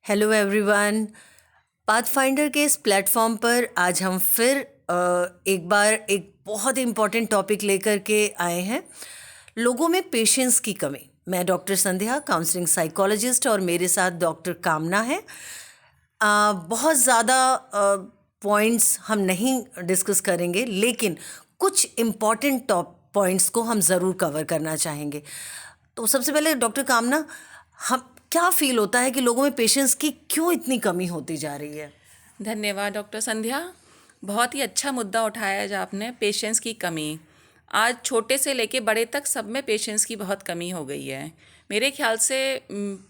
Hello everyone. Pathfinder के इस platform पर आज हम फिर एक बार एक बहुत इम्पॉर्टेंट टॉपिक लेकर के आए हैं, लोगों में पेशेंस की कमी। मैं डॉक्टर संध्या, काउंसलिंग साइकोलॉजिस्ट, और मेरे साथ डॉक्टर कामना है। बहुत ज़्यादा पॉइंट्स हम नहीं डिस्कस करेंगे, लेकिन कुछ इम्पॉर्टेंट टॉप पॉइंट्स को हम ज़रूर कवर करना चाहेंगे। तो सबसे पहले डॉक्टर कामना, हम क्या फील होता है कि लोगों में पेशेंस की क्यों इतनी कमी होती जा रही है? धन्यवाद डॉक्टर संध्या। बहुत ही अच्छा मुद्दा उठाया है जो आपने, पेशेंस की कमी। आज छोटे से लेके बड़े तक सब में पेशेंस की बहुत कमी हो गई है। मेरे ख्याल से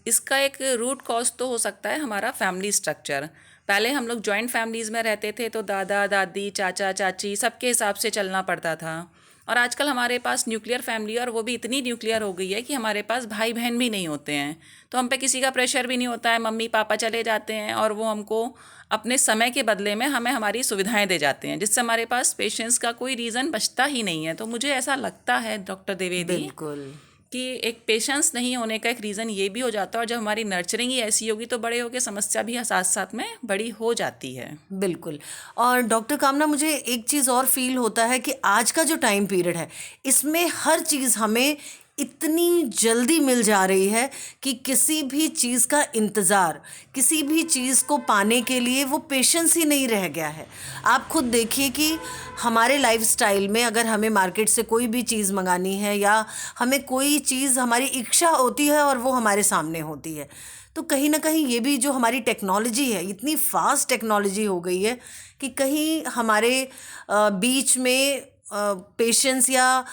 इसका एक रूट कॉज तो हो सकता है हमारा फैमिली स्ट्रक्चर। पहले हम लोग जॉइंट फैमिलीज़ में रहते थे तो दादा दादी चाचा चाची सबके हिसाब से चलना पड़ता था, और आजकल हमारे पास न्यूक्लियर फैमिली, और वो भी इतनी न्यूक्लियर हो गई है कि हमारे पास भाई बहन भी नहीं होते हैं। तो हम पे किसी का प्रेशर भी नहीं होता है, मम्मी पापा चले जाते हैं और वो हमको अपने समय के बदले में हमें हमारी सुविधाएं दे जाते हैं, जिससे हमारे पास पेशेंस का कोई रीज़न बचता ही नहीं है। तो मुझे ऐसा लगता है डॉक्टर द्विवेदी बिल्कुल कि एक पेशेंस नहीं होने का एक रीज़न ये भी हो जाता है, और जब हमारी नर्चरिंग ही ऐसी होगी तो बड़े होकर समस्या भी साथ साथ में बड़ी हो जाती है। बिल्कुल। और डॉक्टर कामना, मुझे एक चीज़ और फील होता है कि आज का जो टाइम पीरियड है, इसमें हर चीज़ हमें इतनी जल्दी मिल जा रही है कि किसी भी चीज़ का इंतज़ार, किसी भी चीज़ को पाने के लिए वो पेशेंस ही नहीं रह गया है। आप खुद देखिए कि हमारे लाइफस्टाइल में अगर हमें मार्केट से कोई भी चीज़ मंगानी है, या हमें कोई चीज़, हमारी इच्छा होती है और वो हमारे सामने होती है, तो कहीं ना कहीं ये भी जो हमारी टेक्नोलॉजी है, इतनी फास्ट टेक्नोलॉजी हो गई है कि कहीं हमारे बीच में पेशेंस या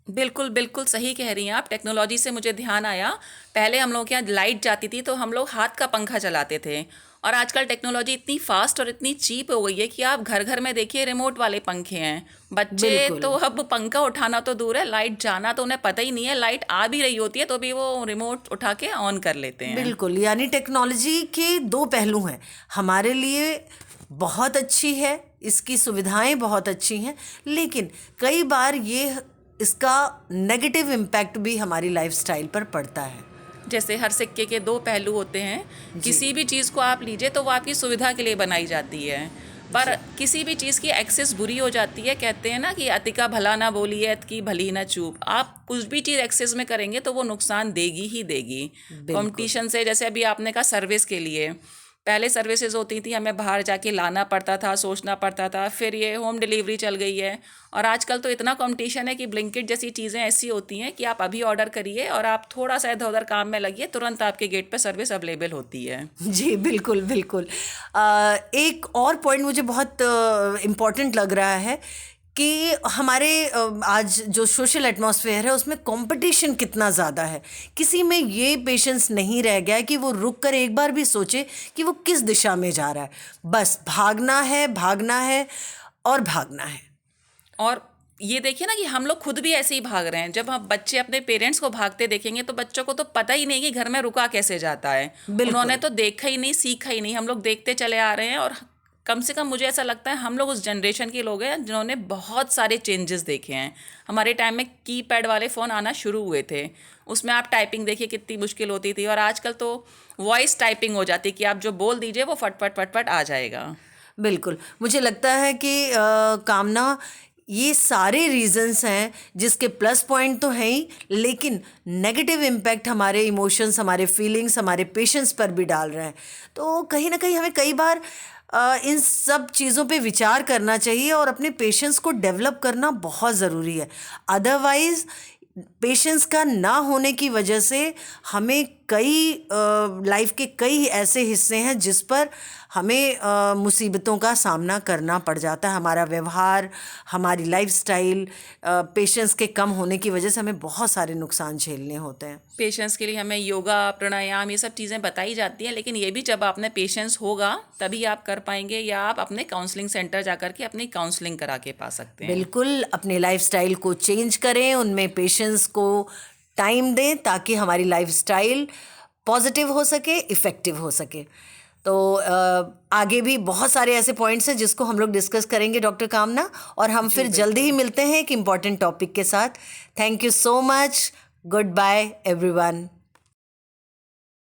बिल्कुल बिल्कुल सही कह रही हैं आप। टेक्नोलॉजी से मुझे ध्यान आया, पहले हम लोग के यहाँ लाइट जाती थी तो हम लोग हाथ का पंखा चलाते थे, और आजकल टेक्नोलॉजी इतनी फास्ट और इतनी चीप हो गई है कि आप घर घर में देखिए रिमोट वाले पंखे हैं। बच्चे बिल्कुल तो अब पंखा उठाना तो दूर है, लाइट जाना तो उन्हें पता ही नहीं है। लाइट आ भी रही होती है तो भी वो रिमोट उठा के ऑन कर लेते हैं। बिल्कुल, यानी टेक्नोलॉजी के दो पहलू हैं। हमारे लिए बहुत अच्छी है, इसकी सुविधाएं बहुत अच्छी हैं, लेकिन कई बार ये इसका नेगेटिव इम्पैक्ट भी हमारी लाइफस्टाइल पर पड़ता है। जैसे हर सिक्के के दो पहलू होते हैं। जी किसी भी चीज़ को आप लीजिए तो वो आपकी सुविधा के लिए बनाई जाती है, पर जी किसी भी चीज़ की एक्सेस बुरी हो जाती है। कहते हैं ना कि अति का भला ना बोलिए, अति की भली ना चूप। आप कुछ भी चीज़ एक्सेस में करेंगे तो वो नुकसान देगी ही देगी। बिल्कुल कंपटीशन से, जैसे अभी आपने कहा सर्विस के लिए, पहले सर्विसेज होती थी हमें बाहर जाके लाना पड़ता था, सोचना पड़ता था, फिर ये होम डिलीवरी चल गई है, और आजकल तो इतना कंपटीशन है कि ब्लिंकिट जैसी चीज़ें ऐसी होती हैं कि आप अभी ऑर्डर करिए और आप थोड़ा सा इधर उधर काम में लगिए, तुरंत आपके गेट पे सर्विस अवेलेबल होती है। जी बिल्कुल बिल्कुल। एक और पॉइंट मुझे बहुत इम्पॉर्टेंट लग रहा है कि हमारे आज जो सोशल एटमॉस्फेयर है उसमें कंपटीशन कितना ज़्यादा है। किसी में ये पेशेंस नहीं रह गया है कि वो रुक कर एक बार भी सोचे कि वो किस दिशा में जा रहा है। बस भागना है, भागना है और भागना है। और ये देखिए ना कि हम लोग खुद भी ऐसे ही भाग रहे हैं। जब हम बच्चे अपने पेरेंट्स को भागते देखेंगे तो बच्चों को तो पता ही नहीं कि घर में रुका कैसे जाता है। उन्होंने बिल्कुल तो देखा ही नहीं, सीखा ही नहीं। हम लोग देखते चले आ रहे हैं, और कम से कम मुझे ऐसा लगता है हम लोग उस जनरेशन के लोग हैं जिन्होंने बहुत सारे चेंजेस देखे हैं। हमारे टाइम में कीपैड वाले फ़ोन आना शुरू हुए थे, उसमें आप टाइपिंग देखिए कितनी मुश्किल होती थी, और आजकल तो वॉइस टाइपिंग हो जाती है कि आप जो बोल दीजिए वो फटफट फटफट आ जाएगा। बिल्कुल। मुझे लगता है कि कामना, ये सारे रीजंस हैं जिसके प्लस पॉइंट तो हैं ही, लेकिन नेगेटिव इम्पैक्ट हमारे इमोशंस, हमारे फीलिंग्स, हमारे पेशेंस पर भी डाल रहे हैं। तो कहीं ना कहीं हमें कई बार इन सब चीज़ों पे विचार करना चाहिए और अपने पेशेंस को डेवलप करना बहुत ज़रूरी है। अदरवाइज़ पेशेंस का ना होने की वजह से हमें कई लाइफ के कई ऐसे हिस्से हैं जिस पर हमें मुसीबतों का सामना करना पड़ जाता है। हमारा व्यवहार, हमारी लाइफस्टाइल, पेशेंस के कम होने की वजह से हमें बहुत सारे नुकसान झेलने होते हैं। पेशेंस के लिए हमें योगा, प्राणायाम, ये सब चीज़ें बताई जाती हैं, लेकिन ये भी जब आपने पेशेंस होगा तभी आप कर पाएंगे, या आप अपने काउंसलिंग सेंटर जा कर के अपनी काउंसलिंग करा के पा सकते हैं। बिल्कुल, अपने लाइफस्टाइल को चेंज करें, उनमें पेशेंस को टाइम दें ताकि हमारी लाइफस्टाइल पॉजिटिव हो सके, इफ़ेक्टिव हो सके। तो आगे भी बहुत सारे ऐसे पॉइंट्स हैं जिसको हम लोग डिस्कस करेंगे डॉक्टर कामना, और हम जी फिर जल्दी ही बिल्कुल। मिलते हैं एक इम्पॉर्टेंट टॉपिक के साथ। Thank you so much. Good bye everyone.